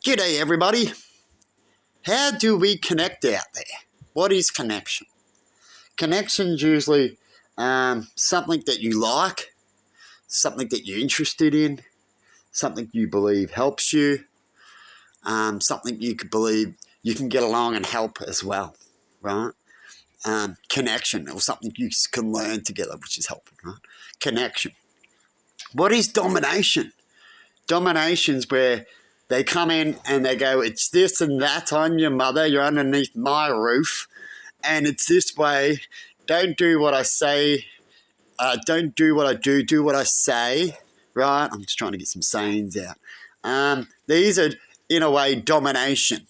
G'day everybody. How do we connect out there? What is connection? Connection's usually something that you like, something that you're interested in, something you believe helps you, something you could believe you can get along and help as well, right? Connection, or something you can learn together, which is helpful, right? Connection. What is domination? Domination's where they come in and they go, it's this and that on your mother, you're underneath my roof, and it's this way. Don't do what I say. Don't do what I do what I say, right? I'm just trying to get some sayings out. These are, in a way, domination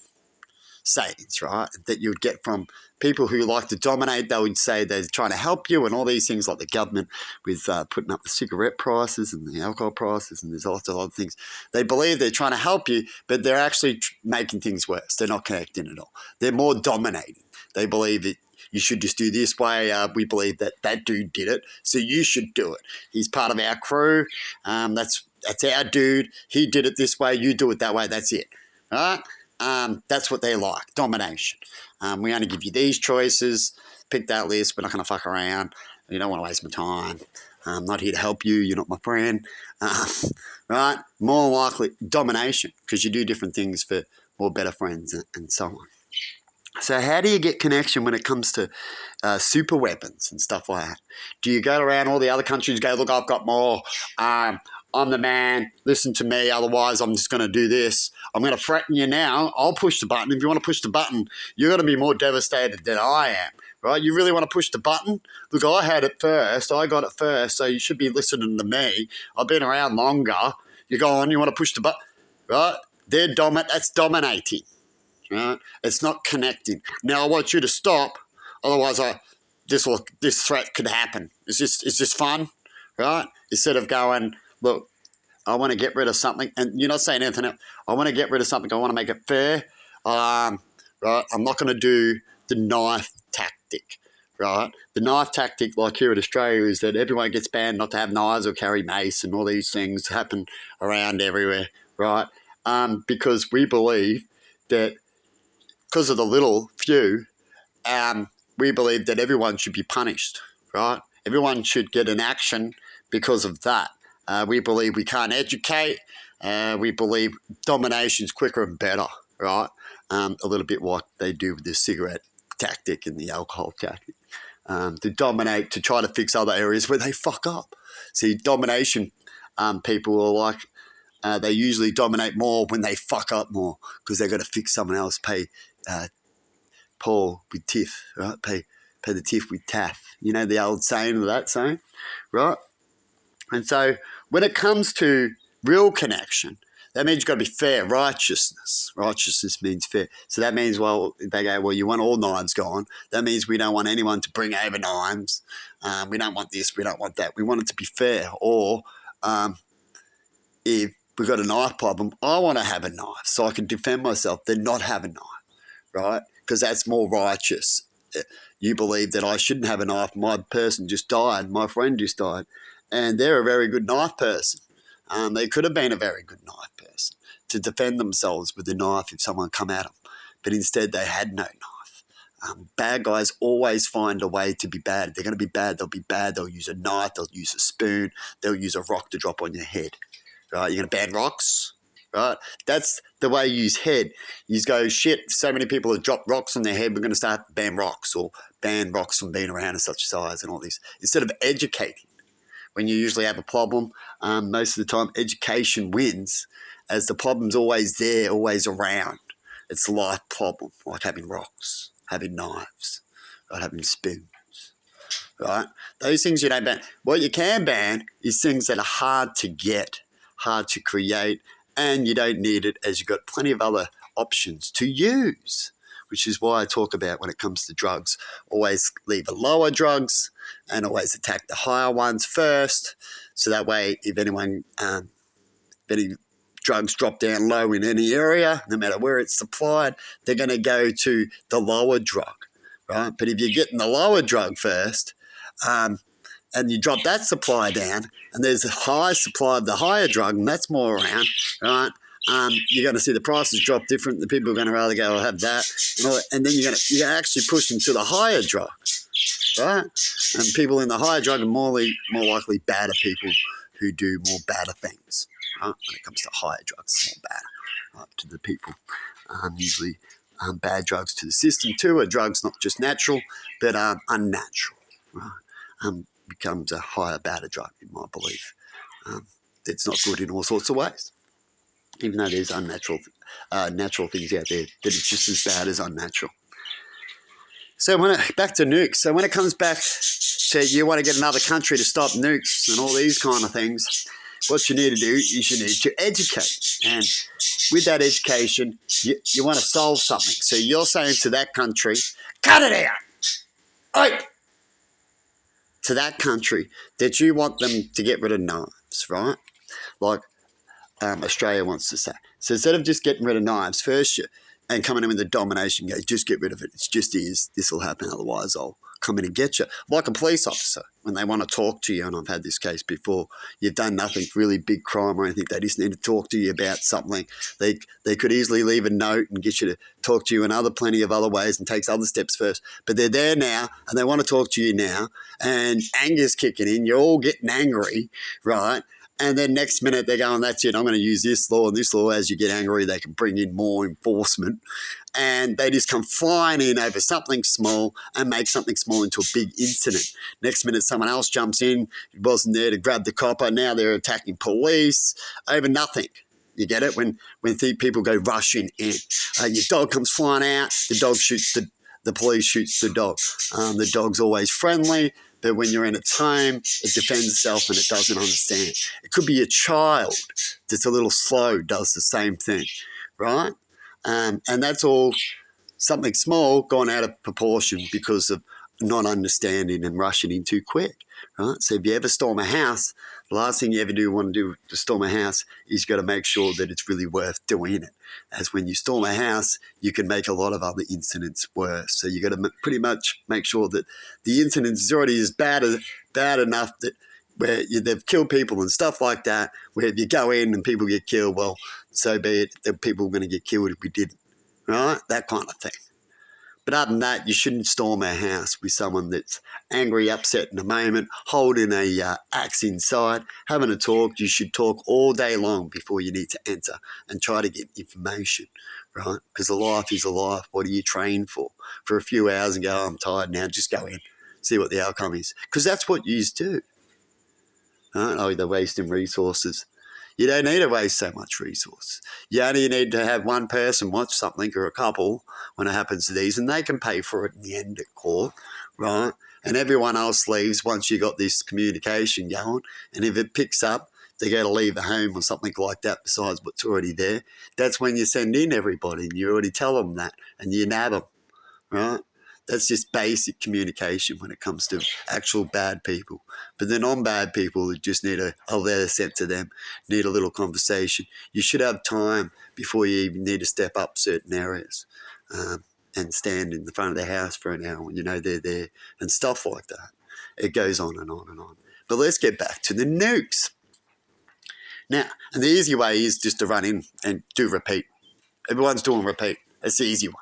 sayings, right, that you would get from people who like to dominate. They would say they're trying to help you, and all these things like the government with putting up the cigarette prices and the alcohol prices, and there's lots of other things. They believe they're trying to help you, but they're actually making things worse. They're not connecting at all. They're more dominating. They believe that you should just do this way. We believe that dude did it, so you should do it. He's part of our crew. That's our dude. He did it this way. You do it that way. That's it. All right? That's what they like, domination. We only give you these choices. Pick that list. We're not going to fuck around. You don't want to waste my time. I'm not here to help you. You're not my friend. Right? More likely domination, because you do different things for more better friends and so on. So how do you get connection when it comes to super weapons and stuff like that? Do you go around all the other countries and go, look, I've got more. I'm the man. Listen to me. Otherwise, I'm just going to do this. I'm going to threaten you now. I'll push the button. If you want to push the button, you're going to be more devastated than I am, right? You really want to push the button? Look, I had it first. I got it first, so you should be listening to me. I've been around longer. You go on. You want to push the button, right? That's dominating. Right? It's not connecting. Now I want you to stop, otherwise this threat could happen. Is this fun, right? Instead of going, look, I want to get rid of something, and you're not saying anything else. I want to get rid of something. I want to make it fair. Right? I'm not going to do the knife tactic. Right? The knife tactic, like here in Australia, is that everyone gets banned not to have knives or carry mace, and all these things happen around everywhere, right? Because we believe that because of the little few, we believe that everyone should be punished, right? Everyone should get an action because of that. We believe we can't educate. We believe domination's quicker and better, right? A little bit like they do with the cigarette tactic and the alcohol tactic. To dominate, to try to fix other areas where they fuck up. See, domination people are like, they usually dominate more when they fuck up more because they've got to fix someone else, pay Paul with tiff, right? Pay the tiff with taff. You know the old saying of that saying, right? And so when it comes to real connection, that means you've got to be fair, righteousness. Righteousness means fair. So that means, well, they go, well, you want all knives gone. That means we don't want anyone to bring over knives. We don't want this, we don't want that. We want it to be fair. Or if we've got a knife problem, I want to have a knife so I can defend myself, then not have a knife, right? Because that's more righteous. You believe that I shouldn't have a knife. My person just died. My friend just died. And they're a very good knife person. They could have been a very good knife person to defend themselves with a knife if someone come at them. But instead they had no knife. Bad guys always find a way to be bad. If they're going to be bad, they'll be bad. They'll use a knife. They'll use a spoon. They'll use a rock to drop on your head. Right? You're going to ban rocks? Right? That's the way you use head. You go, shit, so many people have dropped rocks on their head, we're going to start to ban rocks, or ban rocks from being around in such size and all this. Instead of educating, when you usually have a problem, most of the time education wins, as the problem's always there, always around. It's a life problem, like having rocks, having knives, right? Having spoons, right? Those things you don't ban. What you can ban is things that are hard to get, hard to create, and you don't need it, as you've got plenty of other options to use, which is why I talk about when it comes to drugs, always leave the lower drugs and always attack the higher ones first. So that way, if any drugs drop down low in any area, no matter where it's supplied, they're going to go to the lower drug, right? But if you're getting the lower drug first, and you drop that supply down, and there's a high supply of the higher drug, and that's more around, right? you're going to see the prices drop different. The people are going to rather go, I'll have that. And then you're going to actually push them to the higher drug, right? And people in the higher drug are more likely badder people who do more badder things, right? When it comes to higher drugs, it's more bad, right, to the people. Usually bad drugs to the system too are drugs not just natural, but unnatural, right? Becomes a higher, badder drug, in my belief. It's not good in all sorts of ways, even though there's natural things out there that is just as bad as unnatural. So back to nukes. So when it comes back to you want to get another country to stop nukes and all these kind of things, what you need to do is you need to educate. And with that education, you want to solve something. So you're saying to that country, cut it out. Oi! To that country that you want them to get rid of knives, right? Like Australia wants to say. So instead of just getting rid of knives first and coming in with the domination, go, just get rid of it. It's just is. This will happen. Otherwise, I'll come in and get you. Like a police officer, when they want to talk to you, and I've had this case before, you've done nothing really big crime or anything. They just need to talk to you about something. They could easily leave a note and get you to talk to you in plenty of other ways and takes other steps first. But they're there now and they want to talk to you now, and anger's kicking in. You're all getting angry, right? And then next minute they're going, that's it, I'm going to use this law and this law. As you get angry, they can bring in more enforcement. And they just come flying in over something small and make something small into a big incident. Next minute someone else jumps in, wasn't there to grab the copper. Now they're attacking police over nothing. You get it? When people go rushing in. Your dog comes flying out, the dog shoots the police shoots the dog. The dog's always friendly. But when you're in its home, it defends itself and it doesn't understand. It could be a child that's a little slow, does the same thing, right? And that's all something small gone out of proportion because of not understanding and rushing in too quick, right? So if you ever storm a house, the last thing you ever want to do to storm a house is you've got to make sure that it's really worth doing it. As when you storm a house, you can make a lot of other incidents worse. So you've got to pretty much make sure that the incident is already bad enough that where they've killed people and stuff like that, where if you go in and people get killed, well, so be it, the people are going to get killed if we didn't, right? That kind of thing. But other than that, you shouldn't storm our house with someone that's angry, upset in a moment, holding a axe inside, having a talk. You should talk all day long before you need to enter and try to get information, right? Because a life is a life. What are you trained for? For a few hours and go, oh, I'm tired now, just go in, see what the outcome is. Because that's what you do. Right? Oh, they're wasting resources. You don't need to waste so much resource. You only need to have one person watch something or a couple when it happens to these, and they can pay for it in the end at court, right? And everyone else leaves once you got this communication going. And if it picks up, they got to leave the home or something like that besides what's already there. That's when you send in everybody and you already tell them that and you nab them, right? That's just basic communication when it comes to actual bad people. But the non-bad people who just need a letter sent to them, need a little conversation. You should have time before you even need to step up certain areas and stand in the front of the house for an hour when you know they're there and stuff like that. It goes on and on and on. But let's get back to the nukes. Now, and the easy way is just to run in and do repeat. Everyone's doing repeat. That's the easy one.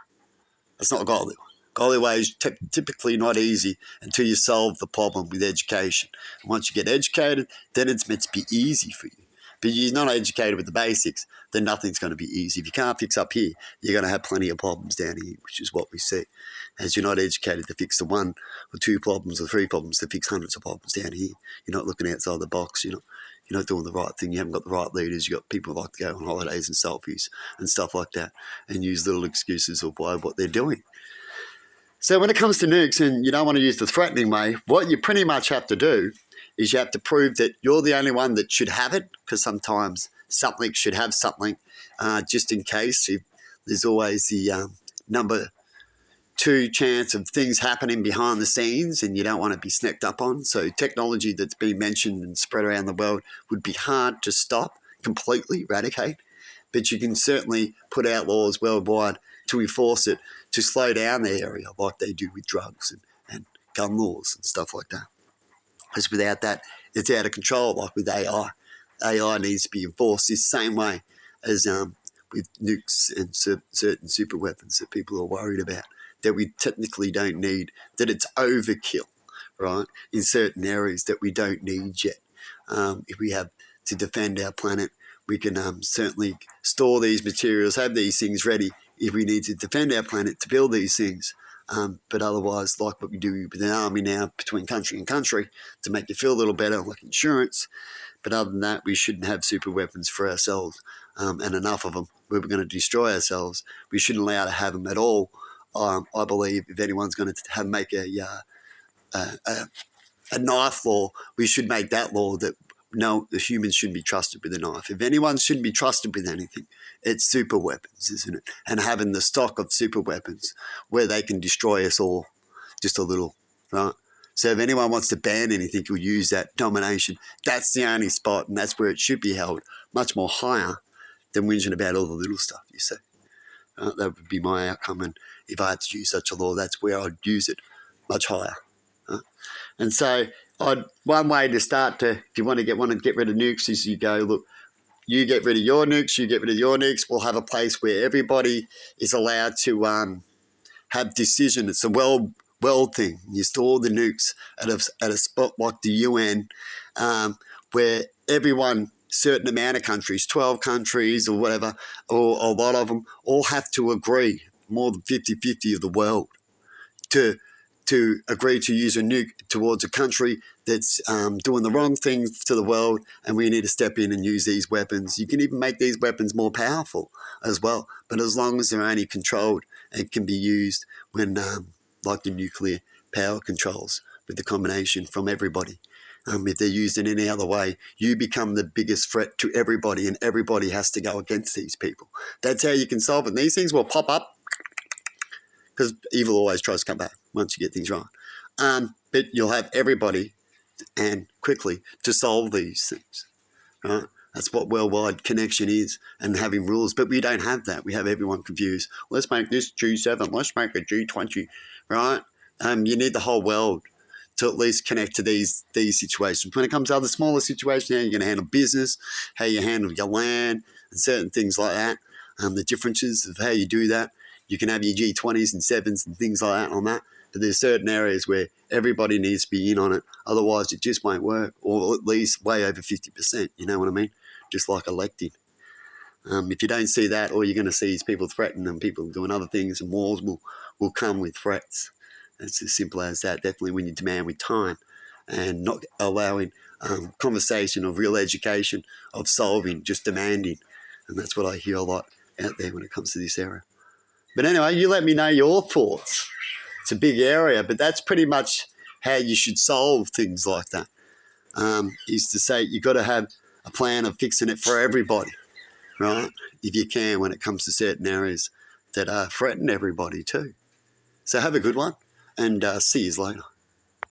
That's not a godly one. Godly way is typically not easy until you solve the problem with education. And once you get educated, then it's meant to be easy for you. But if you're not educated with the basics, then nothing's going to be easy. If you can't fix up here, you're going to have plenty of problems down here, which is what we see. As you're not educated to fix the one or two problems or three problems, to fix hundreds of problems down here. You're not looking outside the box. You're not doing the right thing. You haven't got the right leaders. You've got people who like to go on holidays and selfies and stuff like that and use little excuses of why what they're doing. So when it comes to nukes, and you don't want to use the threatening way, what you pretty much have to do is you have to prove that you're the only one that should have it, because sometimes something should have something just in case. There's always the number 2 chance of things happening behind the scenes and you don't want to be sneaked up on. So technology that's been mentioned and spread around the world would be hard to stop, completely eradicate, but you can certainly put out laws worldwide to enforce it, to slow down the area like they do with drugs and gun laws and stuff like that. Because without that, it's out of control, like with AI. AI needs to be enforced the same way as with nukes and certain super weapons that people are worried about, that we technically don't need, that it's overkill, right, in certain areas that we don't need yet. If we have to defend our planet, we can certainly store these materials, have these things ready if we need to defend our planet to build these things. But otherwise, like what we do with an army now between country and country to make you feel a little better, like insurance. But other than that, we shouldn't have super weapons for ourselves, and enough of them where we're going to destroy ourselves. We shouldn't allow to have them at all. I believe if anyone's going to make a knife law, we should make that law that no, the humans shouldn't be trusted with a knife. If anyone shouldn't be trusted with anything, it's super weapons, isn't it? And having the stock of super weapons where they can destroy us all just a little, right? So if anyone wants to ban anything or use that domination, that's the only spot, and that's where it should be held, much more higher than whinging about all the little stuff, you see. That would be my outcome, and if I had to use such a law, that's where I'd use it, much higher. And so one way to start to, if you want to get rid of nukes, is you go, look, you get rid of your nukes, you get rid of your nukes, we'll have a place where everybody is allowed to have decision. It's a world thing. You store the nukes at a spot like the UN, where everyone, certain amount of countries, 12 countries or whatever, or a lot of them, all have to agree, more than 50-50 of the world, to agree to use a nuke towards a country that's doing the wrong thing to the world, and we need to step in and use these weapons. You can even make these weapons more powerful as well, but as long as they're only controlled and can be used when, like the nuclear power controls, with the combination from everybody. If they're used in any other way, you become the biggest threat to everybody, and everybody has to go against these people. That's how you can solve it. And these things will pop up because evil always tries to come back once you get things wrong. But you'll have everybody and quickly to solve these things, right? That's what worldwide connection is, and having rules. But we don't have that. We have everyone confused. Let's make this G7. Let's make a G20, right? You need the whole world to at least connect to these situations. When it comes to other smaller situations, how you're going to handle business, how you handle your land, and certain things like that, the differences of how you do that. You can have your G20s and 7s and things like that on that. But there's certain areas where everybody needs to be in on it. Otherwise, it just won't work, or at least way over 50%. You know what I mean? Just like electing. If you don't see that, all you're going to see is people threatening and people doing other things, and wars will come with threats. It's as simple as that. Definitely when you demand with time and not allowing conversation of real education, of solving, just demanding. And that's what I hear a lot out there when it comes to this area. But anyway, you let me know your thoughts. It's a big area, but that's pretty much how you should solve things like that, is to say you've got to have a plan of fixing it for everybody, right? If you can, when it comes to certain areas that threaten everybody too. So have a good one, and see you later.